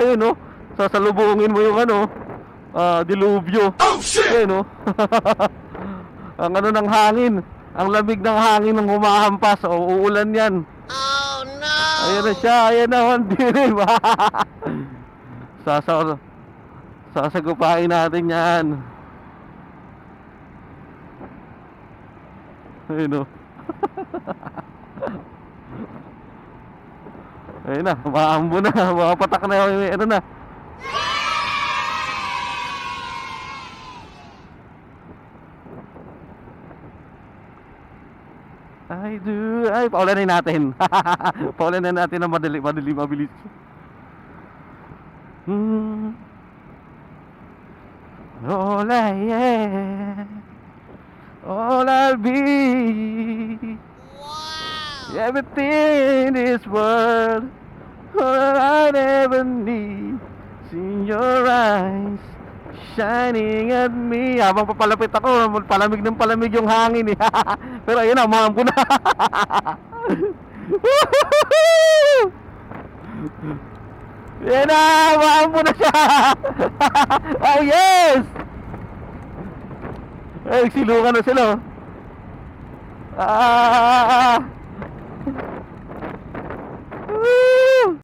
Ayun oh. Sasalubungin mo yung ano, dilubyo. Oh shit! Ayun oh. Ang ano ng hangin. Ang lamig ng hangin ng humahampas. O, uulan yan. Oh no! Ayan na siya. Ayan na, mandilim. Sasagupain natin yan. Ayun oh. Ayun na, maambo na. Makapatak na yung ano na. Ay, paulanin natin. Paulanin natin na madali, mabilis. All I am, all I'll be, everything in this world, all I ever need, see your eyes shining at me. Habang papalapit ako, palamig ng palamig yung hangin eh. Pero ayun na, mahampo na. Yan na, mahampo na siya. Oh yes. Ay, silukan na sila.